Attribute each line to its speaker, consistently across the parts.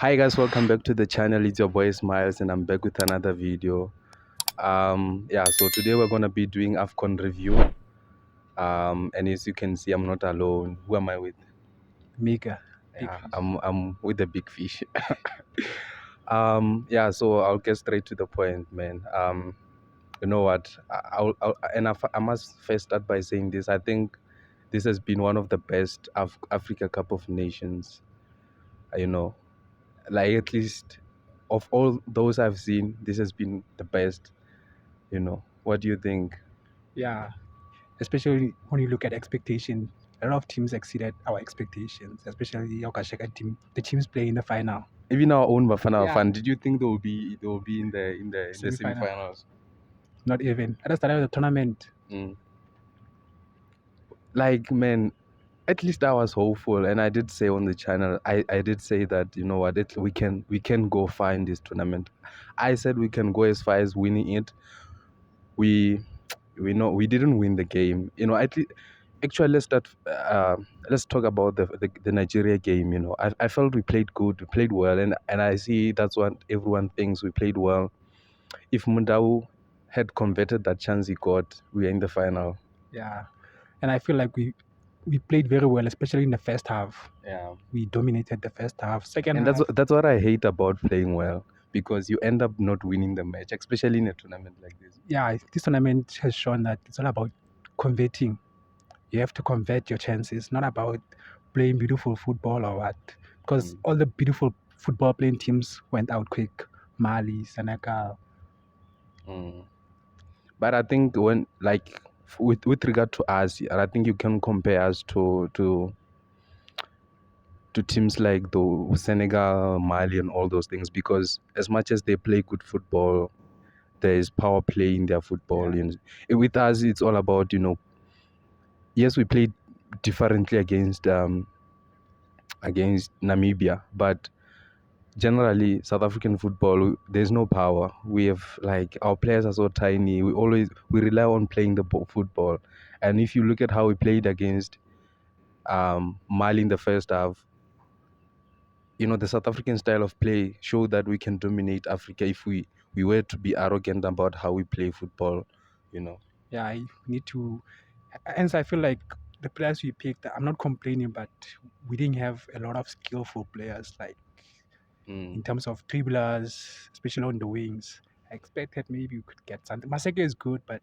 Speaker 1: Hi guys, welcome back to the channel. It's your boy Smiles and I'm back with another video. So today we're gonna be doing AFCON review. And as you can see, I'm not alone. Who am I with?
Speaker 2: Mega. Big
Speaker 1: Yeah,
Speaker 2: fish.
Speaker 1: I'm with the big fish. So I'll get straight to the point, man. You know what? I must first start by saying this. I think this has been one of the best Africa Cup of Nations. You know, like at least of all those I've seen, this has been the best. What do you think?
Speaker 2: Yeah. Especially when you look at expectation, a lot of teams exceeded our expectations, especially Okashaka team. The teams playing in the final.
Speaker 1: Even our own Bafana
Speaker 2: Yeah.
Speaker 1: fan, did you think they will be in the
Speaker 2: Semi-final.
Speaker 1: semifinals?
Speaker 2: Not even. At the start of the tournament.
Speaker 1: Mm. Like, man, at least I was hopeful, and I did say on the channel, I did say that, you know what, we can go far in this tournament. I said we can go as far as winning it. We we know we didn't win the game. At least actually let's talk about the Nigeria game. I felt we played good, we played well, and I see that's what everyone thinks. We played well. If Mundau had converted that chance he got, we are in the final.
Speaker 2: Yeah. And I feel like we played very well, especially in the first half.
Speaker 1: Yeah.
Speaker 2: We dominated the first half. Second
Speaker 1: And
Speaker 2: half,
Speaker 1: that's what I hate about playing well, because you end up not winning the match, especially in a tournament like this.
Speaker 2: yeah, this tournament has shown that it's all about converting. You have to convert your chances, not about playing beautiful football or what. Because
Speaker 1: Mm.
Speaker 2: all the beautiful football playing teams went out quick. Mali, Senegal.
Speaker 1: Mm. But I think when, like, with regard to us, I think you can compare us to teams like the Senegal, Mali, and all those things, because as much as they play good football, there is power play in their football.
Speaker 2: Yeah,
Speaker 1: With us, it's all about, yes, we played differently against Namibia, but generally South African football, there's no power. We have, like, our players are so tiny. We rely on playing the football, and if you look at how we played against Mali in the first half, the South African style of play showed that we can dominate Africa if we were to be arrogant about how we play football. You know.
Speaker 2: yeah, we need to. Hence, I feel like the players we picked, I'm not complaining, but we didn't have a lot of skillful players, like
Speaker 1: Mm.
Speaker 2: in terms of dribblers, especially on the wings. I expected maybe we could get something. Maseke is good, but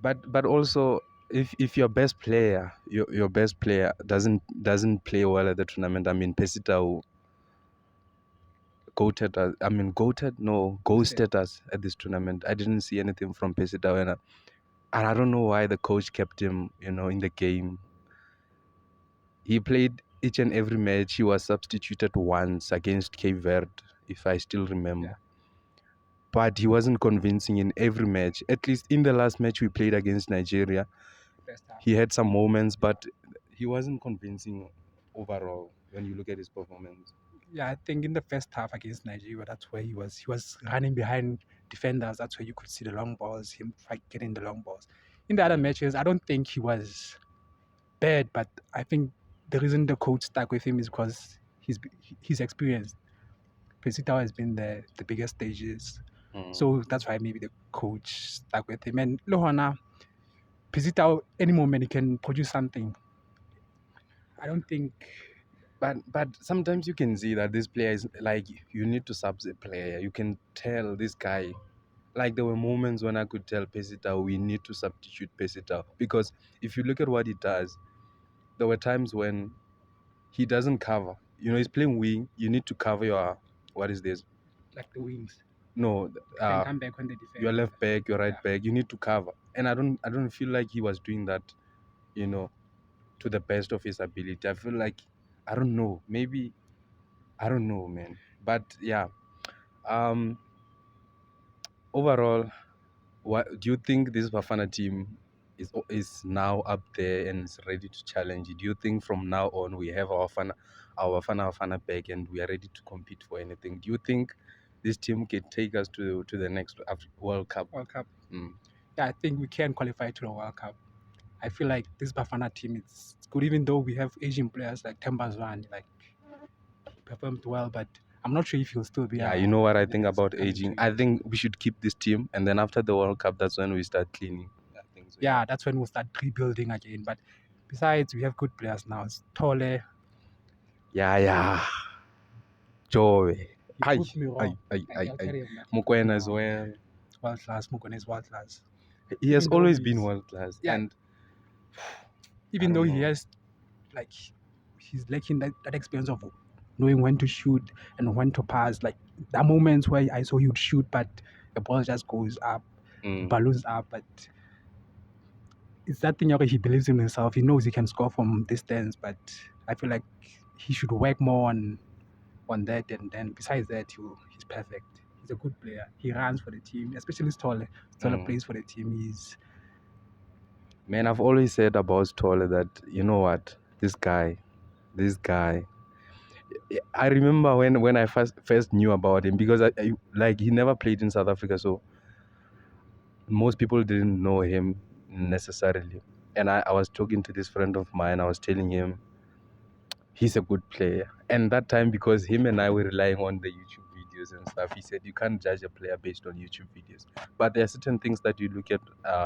Speaker 1: But also, if your best player, your best player doesn't play well at the tournament, I mean, Pesita
Speaker 2: ghosted.
Speaker 1: ghosted us at this tournament. I didn't see anything from Pesita, and I don't know why the coach kept him, in the game. He played each and every match. He was substituted once against Cape Verde, if I still remember.
Speaker 2: Yeah,
Speaker 1: But he wasn't convincing in every match. At least in the last match we played against Nigeria,
Speaker 2: first half.
Speaker 1: he had some moments, but he wasn't convincing overall when you look at his performance.
Speaker 2: Yeah, I think in the first half against Nigeria, that's where he was running behind defenders. That's where you could see the long balls, him fight getting the long balls. In the other
Speaker 1: Mm.
Speaker 2: matches, I don't think he was bad, but I think the reason the coach stuck with him is because he's experienced. Pesitao has been there the biggest stages,
Speaker 1: Mm.
Speaker 2: so that's why maybe the coach stuck with him. And Lohana, Pesitao, any moment he can produce something. I don't think.
Speaker 1: But sometimes you can see that this player is, like, you need to sub the player. You can tell this guy. Like, there were moments when I could tell Pesita we need to substitute Pesita, because if you look at what he does, there were times when he doesn't cover. He's playing wing. You need to cover your, what is this?
Speaker 2: Like the wings.
Speaker 1: No,
Speaker 2: They can come back when they
Speaker 1: your
Speaker 2: defend.
Speaker 1: left back, your right
Speaker 2: Yeah.
Speaker 1: back. You need to cover, and I don't feel like he was doing that. You know, to the best of his ability. I feel like, I don't know. Maybe, I don't know, man. But yeah. Um. Overall, what do you think this Bafana team is now up there and is ready to challenge it? Do you think from now on we have our Bafana back and we are ready to compete for anything? Do you think this team can take us to the next World Cup?
Speaker 2: World Cup.
Speaker 1: Mm.
Speaker 2: Yeah, I think we can qualify to the World Cup. I feel like this Bafana team is good, even though we have Asian players like Tembazwan. Like performed well, but I'm not sure if he'll still be
Speaker 1: Yeah, you know what I
Speaker 2: in the
Speaker 1: think
Speaker 2: next
Speaker 1: about
Speaker 2: coming
Speaker 1: aging?
Speaker 2: 2
Speaker 1: I
Speaker 2: years.
Speaker 1: think we should keep this team, and then after the World Cup, that's when we start cleaning. I think so.
Speaker 2: Yeah, that's when we'll start rebuilding again. But besides, we have good players now. It's Tole.
Speaker 1: Yeah, yeah. Joy.
Speaker 2: He
Speaker 1: Ay,
Speaker 2: proved me
Speaker 1: ay,
Speaker 2: wrong.
Speaker 1: ay,
Speaker 2: I
Speaker 1: ay,
Speaker 2: can
Speaker 1: ay.
Speaker 2: tell you that he proved me
Speaker 1: Mokoena as
Speaker 2: wrong.
Speaker 1: well.
Speaker 2: World class. Mugone is world class.
Speaker 1: He has
Speaker 2: Even though
Speaker 1: always been
Speaker 2: he's
Speaker 1: world class,
Speaker 2: yeah,
Speaker 1: and I
Speaker 2: even though
Speaker 1: don't
Speaker 2: he
Speaker 1: know.
Speaker 2: has like he's lacking that experience of knowing when to shoot and when to pass. Like there are moments where I saw he would shoot, but the ball just goes up, the
Speaker 1: Mm.
Speaker 2: balloons up. But it's that thing where he believes in himself. He knows he can score from distance, but I feel like he should work more on that. And then besides that, he's perfect. He's a good player. He runs for the team, especially Stolle. Stolle
Speaker 1: Mm.
Speaker 2: plays for the team.
Speaker 1: Man, I've always said about Stolle that, you know what, this guy. I remember when I first knew about him, because I like he never played in South Africa, so most people didn't know him necessarily. And I was talking to this friend of mine. I was telling him he's a good player. And that time, because him and I were relying on the YouTube videos and stuff, he said you can't judge a player based on YouTube videos. But there are certain things that you look at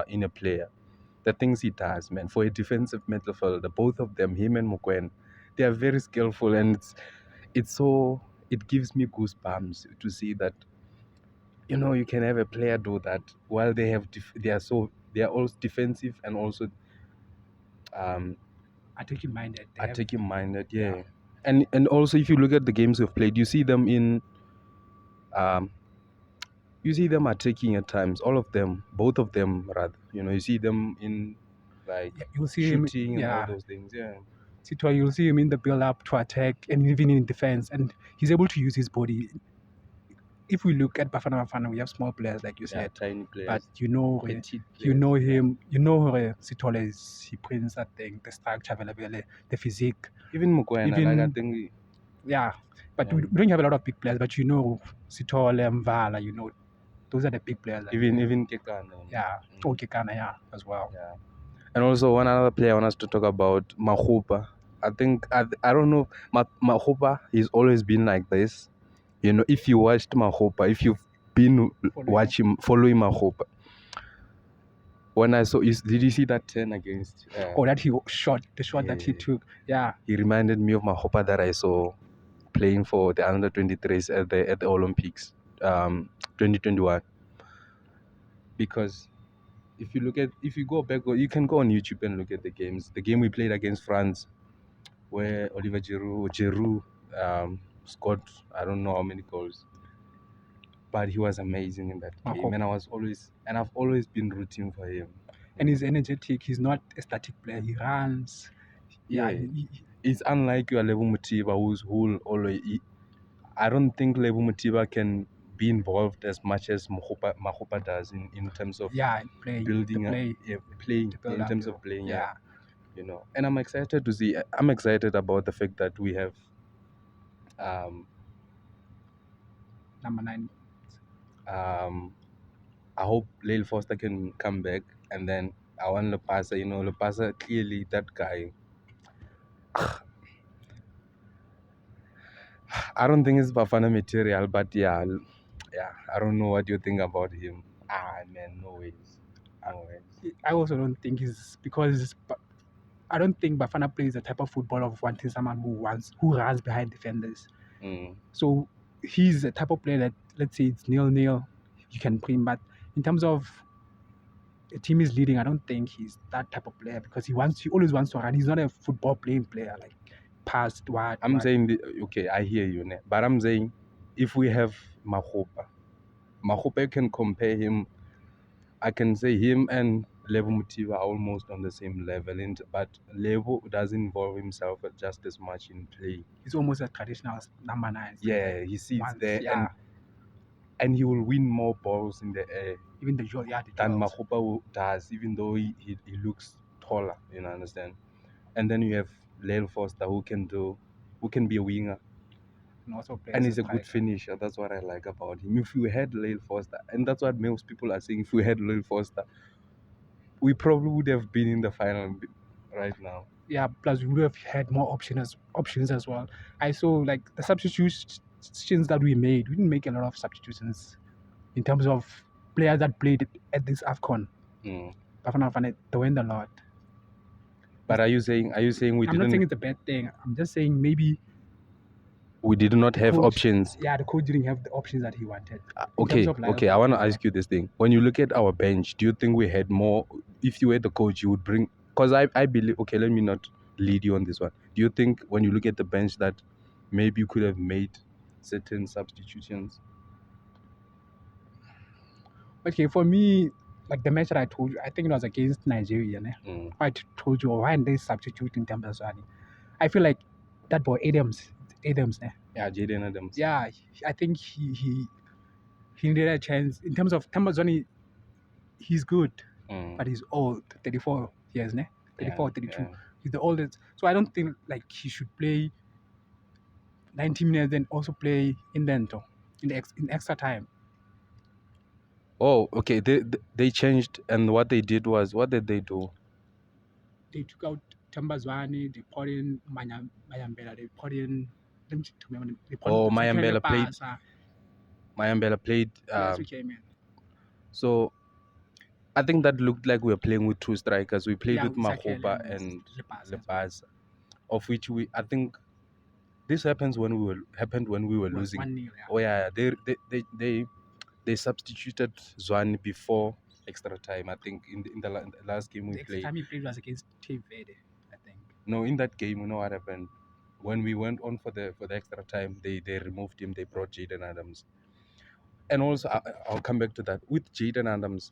Speaker 1: in a player, the things he does, man. For a defensive midfielder, both of them, him and Mukwen, they are very skillful, and it's so it gives me goosebumps to see that, you know, you can have a player do that while they are also defensive and also um
Speaker 2: Attacking minded. They have
Speaker 1: attacking minded,
Speaker 2: yeah.
Speaker 1: yeah. And also, if you look at the games we've played, um you see them attacking at times, all of them, both of them rather, you know, you see them in like
Speaker 2: Yeah, you'll see him.
Speaker 1: shooting and all
Speaker 2: Yeah,
Speaker 1: those things, yeah.
Speaker 2: Sitwa, you'll see him in the build up to attack and even in defense, and he's able to use his body. If we look at Bafana, we have small players like you
Speaker 1: Yeah,
Speaker 2: said,
Speaker 1: tiny
Speaker 2: but
Speaker 1: players, petite
Speaker 2: you
Speaker 1: players,
Speaker 2: know
Speaker 1: yeah.
Speaker 2: him. You know Sitole is he brings that thing, the structure available, the physique,
Speaker 1: Even Mokoena, like I
Speaker 2: even
Speaker 1: think,
Speaker 2: yeah. But
Speaker 1: yeah.
Speaker 2: we don't have a lot of big players, but you know Sitole, Mvala, you know those are the big players that we have.
Speaker 1: Even Kekana.
Speaker 2: Yeah,
Speaker 1: Mm,
Speaker 2: okay, Kana, yeah, as well.
Speaker 1: yeah. And also one other player I want us to talk about, Mahupa. I think I don't know, Mahupa. He's always been like this. You know, if you watched Mahupa, if you've been following Mahupa, when I saw, did you see that 10 against?
Speaker 2: Oh, that he shot, the shot that he
Speaker 1: Yeah,
Speaker 2: took. Yeah,
Speaker 1: he reminded me of Mahupa that I saw playing for the under 23s at the Olympics, 2021. Because if you go back, you can go on YouTube and look at the games. The game we played against France, where Oliver Giroud scored, I don't know how many goals, but he was amazing in that game, and
Speaker 2: Mahopa.
Speaker 1: I've always been rooting for him. You
Speaker 2: And
Speaker 1: know,
Speaker 2: he's energetic. He's not a static player. He runs. Yeah,
Speaker 1: yeah, it's unlike your Levu Mutiba, who'll always. I don't think Levu Mutiba can be involved as much as Mahopa does in terms of
Speaker 2: yeah, play the
Speaker 1: building up,
Speaker 2: play
Speaker 1: playing,
Speaker 2: to build
Speaker 1: in
Speaker 2: up.
Speaker 1: terms of playing, yeah.
Speaker 2: Yeah,
Speaker 1: You know, and I'm excited about the fact that we have um
Speaker 2: number 9.
Speaker 1: um I hope Lil Foster can come back, and then I want Lepasa. You know, Lepasa, clearly that guy. I don't think it's Bafana material, but yeah, yeah. I don't know what you think about him. Man, no ways, no ways.
Speaker 2: I also don't think he's because I don't think Bafana plays the type of football of wanting someone who runs behind defenders.
Speaker 1: Mm.
Speaker 2: So he's the type of player that, let's say it's 0-0, you can bring. But in terms of a team is leading, I don't think he's that type of player because he always wants to run. He's not a football playing player like past
Speaker 1: I'm
Speaker 2: what.
Speaker 1: saying, okay, I hear you, but I'm saying if we have Mahopa, you can compare him. I can say him and Levo Motiva are almost on the same level, but Levo doesn't involve himself just as much in play.
Speaker 2: He's almost a traditional number 9. He's like
Speaker 1: Yeah, he sits
Speaker 2: once,
Speaker 1: there
Speaker 2: yeah.
Speaker 1: and he will win more balls in the air
Speaker 2: Even the the
Speaker 1: than
Speaker 2: duels.
Speaker 1: Mahopa does, even though he looks taller, you know, understand? And then you have Lyle Foster who can be a winger,
Speaker 2: And also play
Speaker 1: and
Speaker 2: as a
Speaker 1: he's a good
Speaker 2: striker.
Speaker 1: finisher. That's what I like about him. If we had Lyle Foster, and that's what most people are saying, if we had Lyle Foster, we probably would have been in the final right now.
Speaker 2: Yeah, plus we would have had more options as well. I saw like the substitutions that we made. We didn't make a lot of substitutions in terms of players that played at this AFCON.
Speaker 1: Mm.
Speaker 2: Bafana, they went a lot.
Speaker 1: But are you saying we
Speaker 2: I'm not saying
Speaker 1: didn't
Speaker 2: it's a bad thing. I'm just saying maybe
Speaker 1: we did not
Speaker 2: the
Speaker 1: have
Speaker 2: coach,
Speaker 1: options?
Speaker 2: yeah, the coach didn't have the options that he wanted in terms
Speaker 1: Okay,
Speaker 2: of lineup
Speaker 1: okay. I want to
Speaker 2: changes. Yeah.
Speaker 1: ask you this thing. When you look at our bench, do you think we had more? If you were the coach, you would bring. Because I believe. Okay, let me not lead you on this one. Do you think when you look at the bench that maybe you could have made certain substitutions?
Speaker 2: Okay, for me, like the match that I told you, I think it was against Nigeria. Ne?
Speaker 1: Mm.
Speaker 2: I told you why they substitute in terms of Swani. I feel like that boy Adams. Ne?
Speaker 1: Yeah, Jaden Adams.
Speaker 2: Yeah, I think he needed a chance in terms of Tambazoni. He's good,
Speaker 1: Mm.
Speaker 2: but he's old, 34 years, ne? 34,
Speaker 1: Yeah,
Speaker 2: 32.
Speaker 1: yeah.
Speaker 2: He's the oldest, so I don't think like he should play 90 minutes and also play in Lento in extra time.
Speaker 1: Oh, okay. They changed, and what they did was, what did they do?
Speaker 2: They took out Tambazwani, they put in Mayambela, they put in let me remember, they put
Speaker 1: Oh,
Speaker 2: in Sakane
Speaker 1: Mayambela played.
Speaker 2: Pasa.
Speaker 1: Mayambela played.
Speaker 2: Yes, we came in.
Speaker 1: So I think that looked like we were playing with two strikers. We played
Speaker 2: Yeah,
Speaker 1: with
Speaker 2: with Sakane
Speaker 1: Mahoba
Speaker 2: and
Speaker 1: and
Speaker 2: Lepasa as well.
Speaker 1: Lebas, of which I think this happened when we were
Speaker 2: It was
Speaker 1: losing.
Speaker 2: 1-0, yeah.
Speaker 1: Oh yeah, they substituted Zwan before extra time. I think in the last game we
Speaker 2: The extra
Speaker 1: played.
Speaker 2: time he played was against Cape Verde, I think.
Speaker 1: No, in that game, you know what happened? When we went on for the extra time, they removed him. They brought Jaden Adams, and also I'll come back to that with Jaden Adams.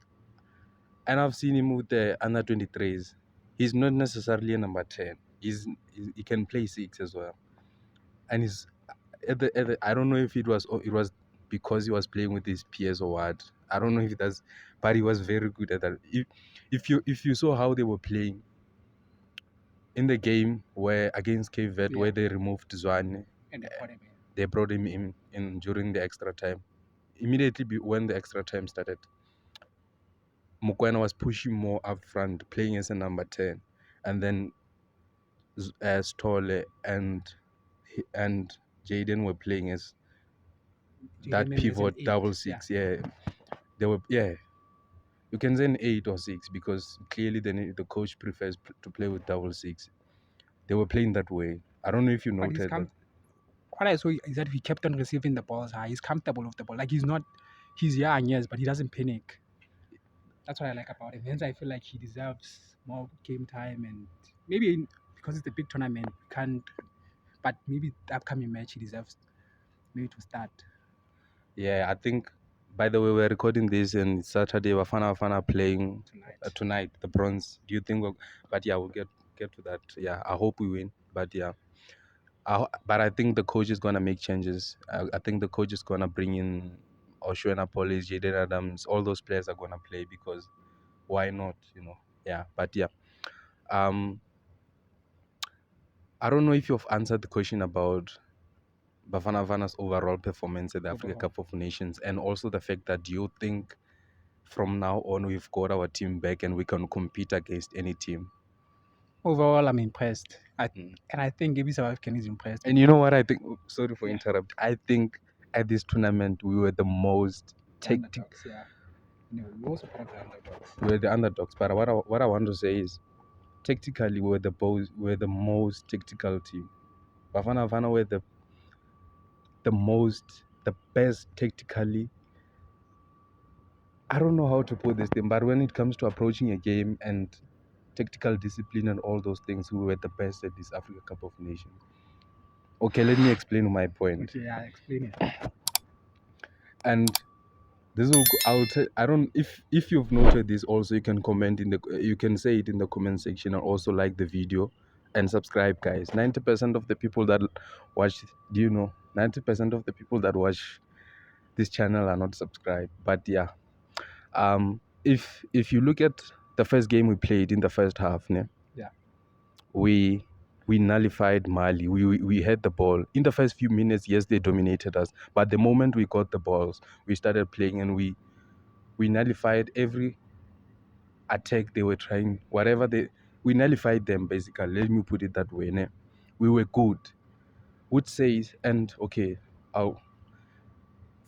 Speaker 1: And I've seen him with the under 23s. He's not necessarily a number 10. He can play six as well. And he's I don't know if it was because he was playing with his peers or what. I don't know if that's, but he was very good at that. If you saw how they were playing in the game where against Cape Verde,
Speaker 2: Yeah.
Speaker 1: where they removed Zwane,
Speaker 2: And they put him in.
Speaker 1: they brought him in during the extra time. Immediately when the extra time started, Mokoena was pushing more up front, playing as a number 10, and then Stolle and Jaden were playing as that
Speaker 2: Jaden Mendes as an
Speaker 1: pivot
Speaker 2: 8.
Speaker 1: double
Speaker 2: Yeah.
Speaker 1: six. Yeah, they were. Yeah, you can say an 8 or 6 because clearly the coach prefers to play with double six. They were playing that way. I don't know if you
Speaker 2: But he's
Speaker 1: noted that.
Speaker 2: what I saw is that he kept on receiving the balls high. He's comfortable with the ball. Like he's young, yes, but he doesn't panic. That's what I like about him. Hence, I feel like he deserves more game time, and maybe because it's a big tournament, we can't. But maybe the upcoming match, he deserves maybe to start
Speaker 1: Yeah, I think. By the way, we're recording this and Saturday. Bafana playing
Speaker 2: tonight.
Speaker 1: tonight. The bronze. Do you think? But yeah, we'll get to that. Yeah, I hope we win. But yeah. But I think the coach is gonna make changes. I think the coach is gonna bring in Oshwena Police, Jaden Adams. All those players are gonna play because why not? Yeah. But yeah. Um, I don't know if you've answered the question about Bafana's overall performance at the Africa
Speaker 2: Overall,
Speaker 1: Cup of Nations, and also the fact that do you think from now on we've got our team back and we can compete against any team?
Speaker 2: I'm impressed. And I think Gaby South African is impressed.
Speaker 1: And you know what I think? Sorry for
Speaker 2: Yeah.
Speaker 1: interrupt. I think at this tournament we were the most
Speaker 2: The underdogs, yeah. No, we also part of the underdogs.
Speaker 1: we were the underdogs. But what I want to say is, tactically, we're the most tactical team. Bafana were the best tactically. I don't know how to put this thing, but when it comes to approaching a game and tactical discipline and all those things, we were the best at this Africa Cup of Nations. Okay, let me explain my point.
Speaker 2: Okay, yeah, explain it.
Speaker 1: And this will go, I don't if you've noted this also, you can comment you can say it in the comment section, and also like the video and subscribe, guys. 90% of the people that watch, 90% of the people that watch this channel are not subscribed. But yeah, if you look at the first game we played in the first half, ne,
Speaker 2: Yeah.
Speaker 1: we nullified Mali. We had the ball in the first few minutes. Yes, they dominated us, but the moment we got the balls, we started playing, and we nullified every attack they were trying. Whatever we nullified them basically. Let me put it that way. Ne? We were good. Would say, and okay, our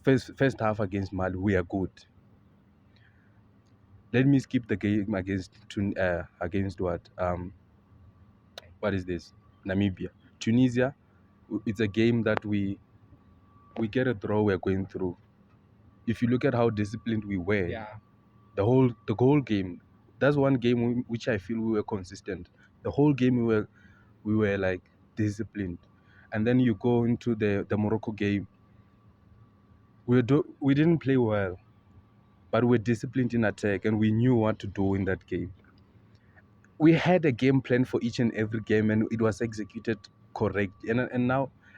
Speaker 1: first half against Mali, we are good. Let me skip the game against what is this? Namibia. Tunisia, it's a game that we get a draw, we're going through. If you look at how disciplined we were,
Speaker 2: Yeah.
Speaker 1: the whole game, that's one game which I feel we were consistent. The whole game we were like disciplined. And then you go into the Morocco game, we didn't play well, but we were disciplined in attack and we knew what to do in that game. We had a game plan for each and every game and it was executed correct.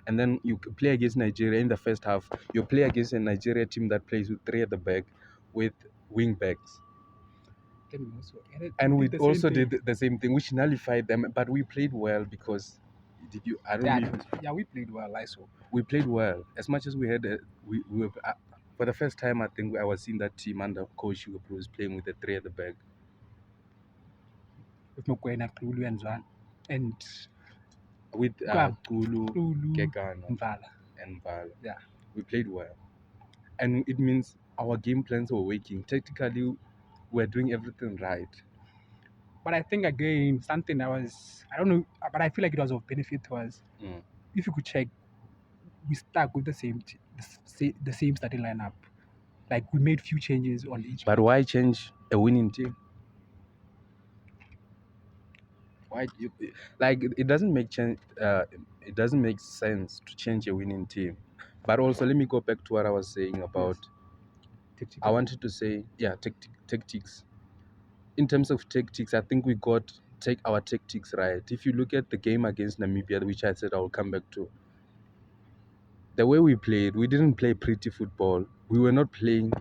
Speaker 1: And then you play against Nigeria in the first half. You play against a Nigeria team that plays with three at the back with wing backs. And we also did the same thing, which nullified them. But we played well because I don't know.
Speaker 2: Yeah, we played well. I saw.
Speaker 1: We played well. As much as we had, we were for the first time. I think I was seeing that team under coach Hugo Broos playing with the three at the back.
Speaker 2: With Mokwena, Kulu, and Zwan, and
Speaker 1: with Kulu, Kekana,
Speaker 2: Mvala.
Speaker 1: and Vala.
Speaker 2: Yeah.
Speaker 1: We played well. And it means our game plans were working. Tactically, we're doing everything right.
Speaker 2: But I think again, something that was, I don't know, but I feel like it was of benefit to us. If you could check, we stuck with the same starting lineup. Like we made few changes on each.
Speaker 1: But why change a winning team? Why it doesn't make it doesn't make sense to change a winning team. But also, let me go back to what I was saying about. Yes. I wanted to say, yeah, tactics. In terms of tactics, I think we take our tactics right. If you look at the game against Namibia, which I said I will come back to, the way we played, we didn't play pretty football. We were not playing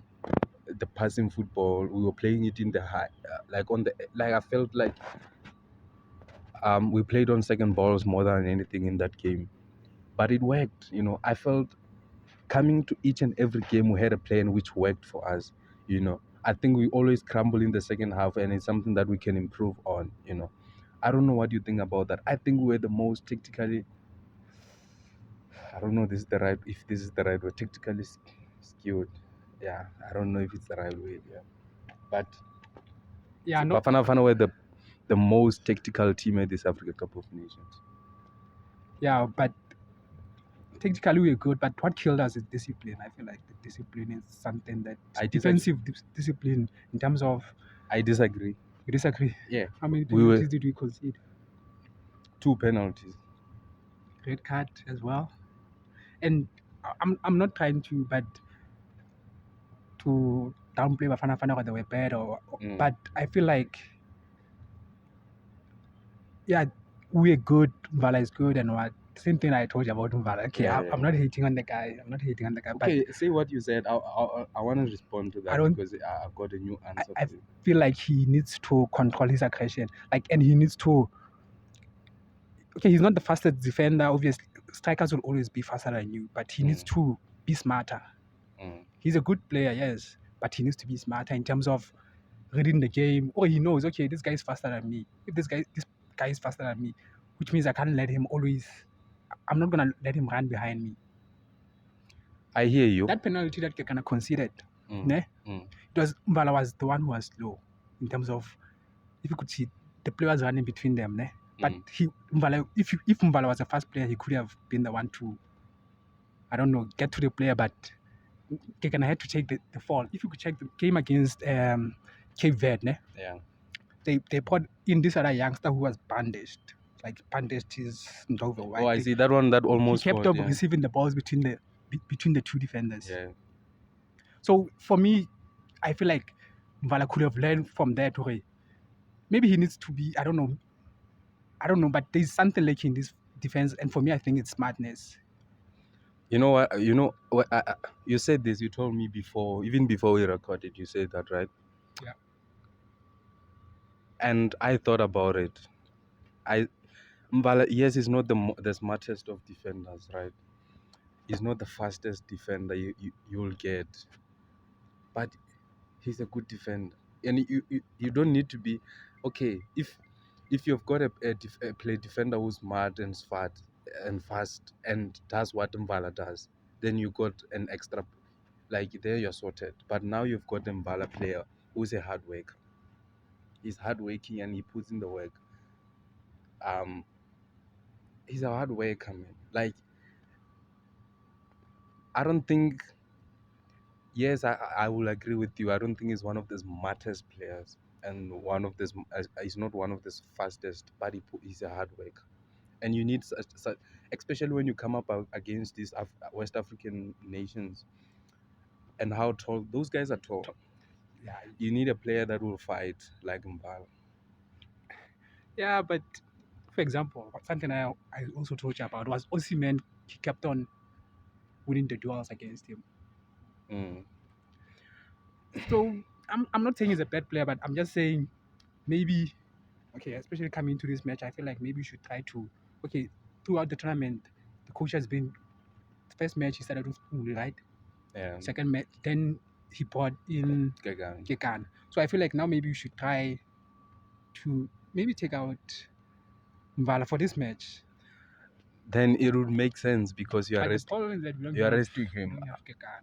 Speaker 1: the passing football. We were playing it in the high, I felt like we played on second balls more than anything in that game. But it worked. I felt coming to each and every game, we had a plan which worked for us. I think we always crumble in the second half, and it's something that we can improve on. I don't know what you think about that. I think we're the most tactically. I don't know if this is the right word. Tactically skewed. Yeah, I don't know if it's the right way. Yeah, but
Speaker 2: yeah, no.
Speaker 1: Bafana were the most tactical team at this Africa Cup of Nations.
Speaker 2: Yeah, but technically we're good, but what killed us is discipline. I feel like the discipline is something that defensive discipline in terms of.
Speaker 1: I disagree.
Speaker 2: You disagree?
Speaker 1: Yeah.
Speaker 2: How many penalties did we concede? 2 penalties. Red card as well. And I'm not trying to, but to downplay Bafana whether they were bad but I feel like, yeah, we're good. Mvala is good, and what same thing I told you about Mvala. Okay, yeah. I'm not hating on the guy.
Speaker 1: Okay, but say what you said. I want to respond to that because I got a new answer.
Speaker 2: I feel like he needs to control his aggression, and he needs to. Okay, he's not the fastest defender. Obviously, strikers will always be faster than you, but he needs to be smarter. He's a good player, yes, but he needs to be smarter in terms of reading the game. Or he knows, okay, this guy is faster than me. If this guy is faster than me, which means I can't let him always. I'm not gonna let him run behind me.
Speaker 1: I hear you.
Speaker 2: That penalty that Kekana conceded, it was Mvala was the one who was slow in terms of, if you could see the players running between them, but Mvala, if Mvala was a fast player, he could have been the one to, I don't know, get to the player, but Kekana had to take the fall. If you could check the game against Cape Verde, they put in this other youngster who was bandaged. Like bandaged his Ndovo.
Speaker 1: I see that one that almost
Speaker 2: he kept on receiving the balls between the two defenders. Yeah. So for me, I feel like Mvala could have learned from that. Maybe he needs to be, I don't know, but there's something like in this defense, and for me, I think it's smartness.
Speaker 1: You know what? You said this. You told me before, even before we recorded. You said that, right?
Speaker 2: Yeah.
Speaker 1: And I thought about it. Mvala, yes, he's not the smartest of defenders, right? He's not the fastest defender you'll get, but he's a good defender. And you don't need to be okay. if you've got a play defender who's smart and fast and does what Mbala does, then you got an extra, like there you're sorted. But now you've got a Mbala player who's a hard worker. He's hardworking and he puts in the work. Um, he's a hard worker, man. Like I don't think. Yes, I will agree with you. I don't think he's one of the smartest players and one of this. He's not one of the fastest, but he's a hard worker. And you need such, especially when you come up against these West African nations and how tall those guys are tall.
Speaker 2: Yeah,
Speaker 1: You need a player that will fight like Mbala.
Speaker 2: yeah, but for example, something I also told you about was Osimhen. He kept on winning the duels against him.
Speaker 1: Mm.
Speaker 2: So I'm not saying he's a bad player, but I'm just saying maybe okay, especially coming into this match, I feel like maybe you should try to okay throughout the tournament, the coach has been the first match he started with Uli, right?
Speaker 1: Yeah,
Speaker 2: Second match, then he brought in
Speaker 1: Gagan.
Speaker 2: Kekan. So I feel like now maybe you should try to maybe take out Mvala for this match.
Speaker 1: Then it would make sense because
Speaker 2: But the problem is that
Speaker 1: you are resting
Speaker 2: we
Speaker 1: him.
Speaker 2: don't have Kekan.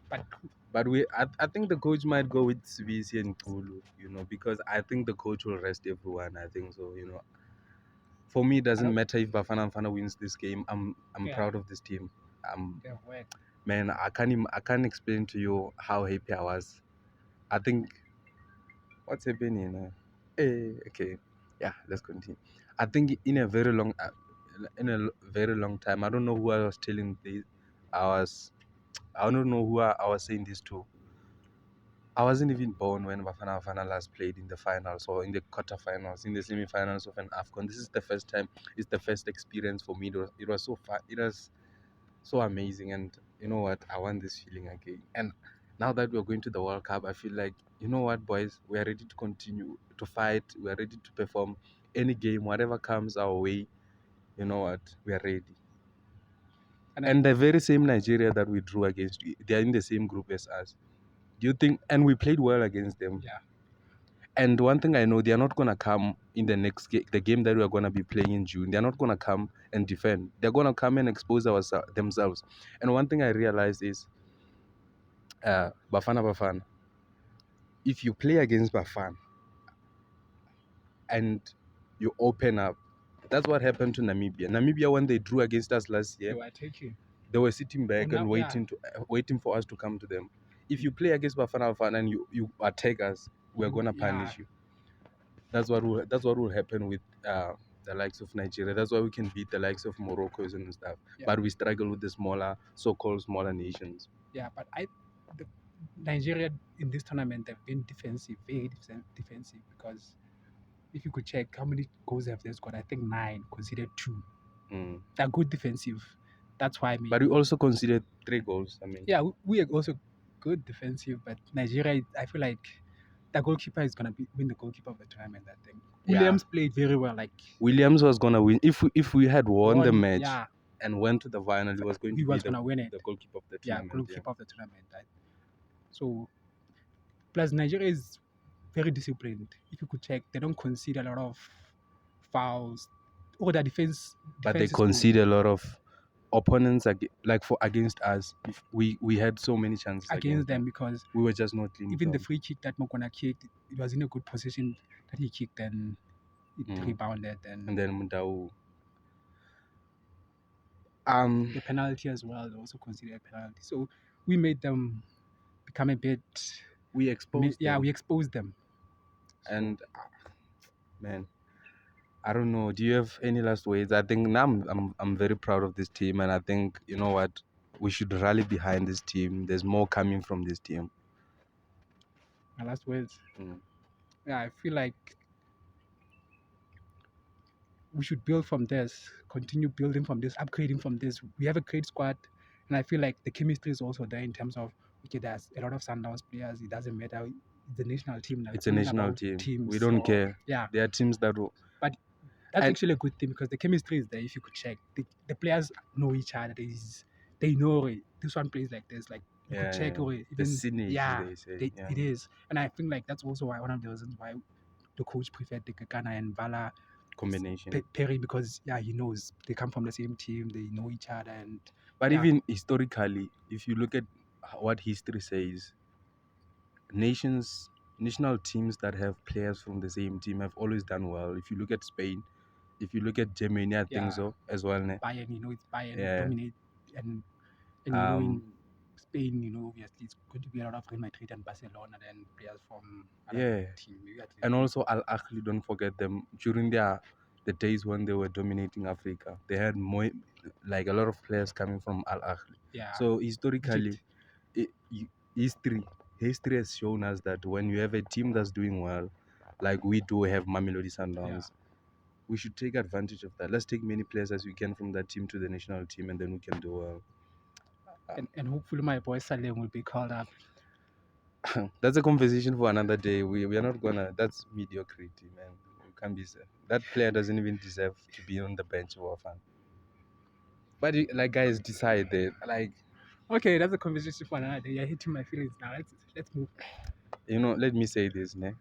Speaker 2: But
Speaker 1: But I think the coach might go with Sibisi and Kulu, because I think the coach will rest everyone. I think so. For me, it
Speaker 2: I
Speaker 1: doesn't
Speaker 2: don't
Speaker 1: matter if Bafana wins this game. I'm
Speaker 2: yeah,
Speaker 1: proud of this team.
Speaker 2: they have worked.
Speaker 1: Man, I can't explain to you how happy I was. I think what's happening. Okay, yeah, let's continue. I think in a very long time. I don't know who I was telling this. I was, I don't know who I was saying this to. I wasn't even born when Bafana last played in the finals or in the quarterfinals, in the semi-finals of an AFCON. This is the first time. It's the first experience for me. It was so fun. It was so amazing, and you know what? I want this feeling again. And now that we're going to the World Cup, I feel like, you know what, boys, we are ready to continue to fight. We are ready to perform any game, whatever comes our way. You know what? We are ready.
Speaker 2: And
Speaker 1: And the very same Nigeria that we drew against, they are in the same group as us. Do you think? And we played well against them.
Speaker 2: yeah,
Speaker 1: And one thing I know, they are not gonna come in the next game, the game that we are gonna be playing in June. They're not gonna come and defend. They're gonna come and expose themselves. And one thing I realized is, Bafana. If you play against Bafana and you open up, that's what happened to Namibia. Namibia, when they drew against us last
Speaker 2: they
Speaker 1: year,
Speaker 2: were taking.
Speaker 1: they were sitting
Speaker 2: Oh,
Speaker 1: back
Speaker 2: now,
Speaker 1: and
Speaker 2: yeah,
Speaker 1: waiting for us to come to them. If you play against Bafana and you attack us, we're gonna
Speaker 2: yeah,
Speaker 1: punish you. That's what will happen with the likes of Nigeria. That's why we can beat the likes of Morocco and stuff.
Speaker 2: yeah,
Speaker 1: But we struggle with the so-called smaller nations.
Speaker 2: yeah. But the Nigeria in this tournament they've been defensive, very defensive because if you could check how many goals have they scored, I think 9, considered 2.
Speaker 1: Mm.
Speaker 2: They're good defensive. That's why
Speaker 1: But we
Speaker 2: maybe.
Speaker 1: also considered 3 goals. I mean,
Speaker 2: Yeah, we are also good defensive, but Nigeria, I feel like the goalkeeper is gonna win the goalkeeper of the tournament. I think
Speaker 1: yeah,
Speaker 2: Williams played very well. Like
Speaker 1: Williams was gonna win if we had won the
Speaker 2: one,
Speaker 1: match
Speaker 2: yeah,
Speaker 1: and went to the final. He was going
Speaker 2: he
Speaker 1: to be
Speaker 2: was gonna win it.
Speaker 1: the goalkeeper of the
Speaker 2: Yeah,
Speaker 1: tournament. Yeah,
Speaker 2: goalkeeper of the tournament. Right? So plus Nigeria is very disciplined. If you could check, they don't concede a lot of fouls. Or their
Speaker 1: but they
Speaker 2: defense is good
Speaker 1: concede a lot of opponents like for against us. If we had so many chances
Speaker 2: against
Speaker 1: against
Speaker 2: them
Speaker 1: them,
Speaker 2: because
Speaker 1: we were just not clean
Speaker 2: even the
Speaker 1: from.
Speaker 2: free kick that Mokona kicked, it was in a good position that he kicked and it rebounded
Speaker 1: And
Speaker 2: and
Speaker 1: then Mundau.
Speaker 2: the penalty as well. They also considered a penalty. So we made them become a bit.
Speaker 1: We exposed
Speaker 2: Yeah,
Speaker 1: them.
Speaker 2: we exposed them. So
Speaker 1: And man, I don't know. Do you have any last words? I think now I'm very proud of this team, and I think, you know what, we should rally behind this team. There's more coming from this team.
Speaker 2: my last words.
Speaker 1: Mm.
Speaker 2: Yeah, I feel like we should build from this, continue building from this, upgrading from this. We have a great squad, and I feel like the chemistry is also there in terms of okay, there's a lot of Sundowns players. It doesn't matter. It's the national team. Now we're
Speaker 1: It's a
Speaker 2: talking
Speaker 1: national
Speaker 2: about
Speaker 1: team. We
Speaker 2: teams.
Speaker 1: don't
Speaker 2: So
Speaker 1: care.
Speaker 2: yeah,
Speaker 1: There are teams that will.
Speaker 2: but that's
Speaker 1: And
Speaker 2: actually a good thing because the chemistry is there. If you could check, the players know each other. They know this one plays like this. Like you could check
Speaker 1: yeah,
Speaker 2: or
Speaker 1: the
Speaker 2: even
Speaker 1: synergy
Speaker 2: yeah,
Speaker 1: they say. Yeah.
Speaker 2: it is. And I think like that's also why one of the reasons why the coach preferred the Kekana and Vala
Speaker 1: Combination.
Speaker 2: Perry because yeah, he knows they come from the same team, they know each other, and
Speaker 1: But
Speaker 2: yeah,
Speaker 1: even historically, if you look at what history says, national teams that have players from the same team have always done well. If you look at Spain, if you look at Germany, I think
Speaker 2: yeah,
Speaker 1: so as well. Ne?
Speaker 2: Bayern, it's Bayern
Speaker 1: Yeah.
Speaker 2: dominate, and
Speaker 1: Um.
Speaker 2: in Spain, obviously it's going to be a lot of Real Madrid and Barcelona, then players from other
Speaker 1: Yeah.
Speaker 2: team, maybe
Speaker 1: And
Speaker 2: Atletico.
Speaker 1: also Al Ahly, don't forget them during the days when they were dominating Africa. They had more, like a lot of players coming from Al Ahly.
Speaker 2: Yeah,
Speaker 1: So historically,
Speaker 2: Egypt.
Speaker 1: i- i- history history has shown us that when you have a team that's doing well, like we do have Mamelodi
Speaker 2: Yeah,
Speaker 1: Sundowns, we should take advantage of that. Let's take many players as we can from that team to the national team, and then we can do well.
Speaker 2: and hopefully my boy Salem will be called up.
Speaker 1: That's a conversation for another day. We are not gonna. That's mediocrity, man. You can't be. That player doesn't even deserve to be on the bench for a fan. But like guys, decide that. Like
Speaker 2: Okay, that's a conversation for another day. You're hitting my feelings now. Let's move.
Speaker 1: let me say this, ne?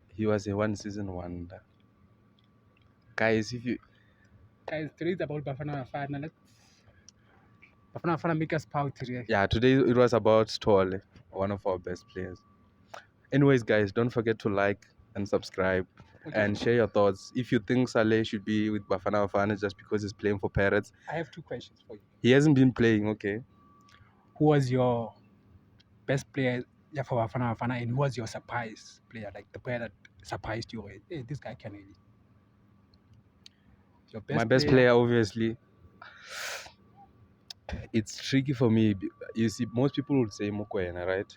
Speaker 1: He was a one season wonder. Guys, if you
Speaker 2: Guys, today is about Bafana Bafana. Let's Bafana Bafana make us proud today.
Speaker 1: yeah, today it was about Stoll, one of our best players. Anyways, guys, don't forget to like and subscribe
Speaker 2: Okay,
Speaker 1: and share your thoughts. If you think Saleh should be with Bafana Bafana just because he's playing for Pirates,
Speaker 2: I have two questions for you.
Speaker 1: he hasn't been playing, okay?
Speaker 2: Who was your best player, yeah, for Bafana Bafana, and who was your surprise player, like the player that surprised you? Hey, this guy can really. Your
Speaker 1: My
Speaker 2: best
Speaker 1: best
Speaker 2: player.
Speaker 1: player, obviously, it's tricky for me. You see, most people would say Mokoena, right?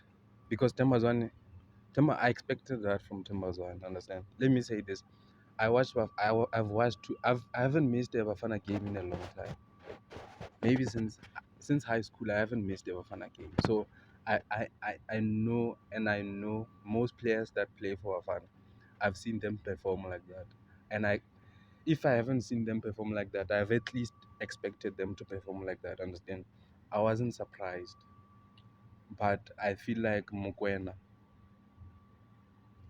Speaker 1: Because I expected that from Tembazwan, understand? Let me say this. I've watched I haven't missed a Bafana game in a long time. Maybe since high school, I haven't missed a Bafana game. So I know, and I know most players that play for Bafana. I've seen them perform like that. And if I haven't seen them perform like that, I've at least expected them to perform like that, understand? I wasn't surprised. But I feel like Mokwena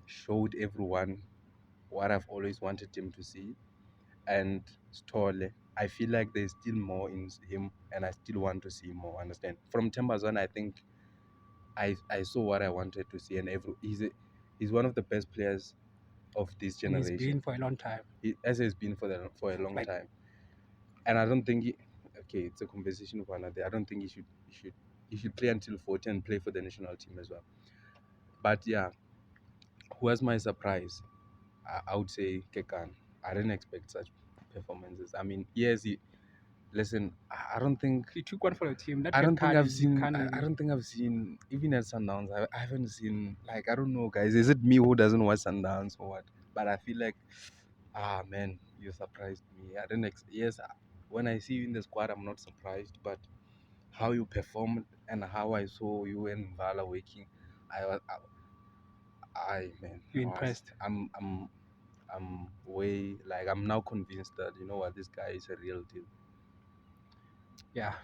Speaker 1: showed everyone what I've always wanted him to see. And Stolle, I feel like there's still more in him, and I still want to see more. Understand? From Tembazon, I think I saw what I wanted to see, and he's one of the best players of this
Speaker 2: And he's
Speaker 1: generation.
Speaker 2: been for a long time.
Speaker 1: As he's been for a long
Speaker 2: Like
Speaker 1: time, and I don't think okay, it's a conversation for another day. I don't think he should play until 40 and play for the national team as well. But yeah, who was my surprise? I would say Kekan. I didn't expect such performances. I mean, yes, listen. I don't think
Speaker 2: he took one for the team. That
Speaker 1: I
Speaker 2: red
Speaker 1: don't think
Speaker 2: card,
Speaker 1: I've
Speaker 2: you
Speaker 1: seen.
Speaker 2: can't
Speaker 1: I
Speaker 2: really.
Speaker 1: don't think I've seen even at Sundowns. I haven't seen like I don't know, guys. Is it me who doesn't watch Sundowns or what? But I feel like man, you surprised me. I didn't. Yes, when I see you in the squad, I'm not surprised. But how you performed and how I saw you and Vala working, I was. Man,
Speaker 2: You
Speaker 1: I was.
Speaker 2: impressed.
Speaker 1: I'm way like I'm now convinced that you know what this guy is a real deal.
Speaker 2: Yeah.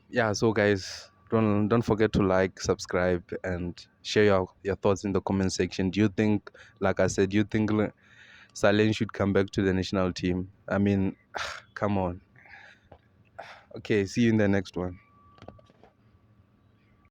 Speaker 1: Yeah, so guys, don't forget to like, subscribe, and share your thoughts in the comment section. Do you think, like I said, do you think Salen should come back to the national team? I mean, come on. Okay, see you in the next one.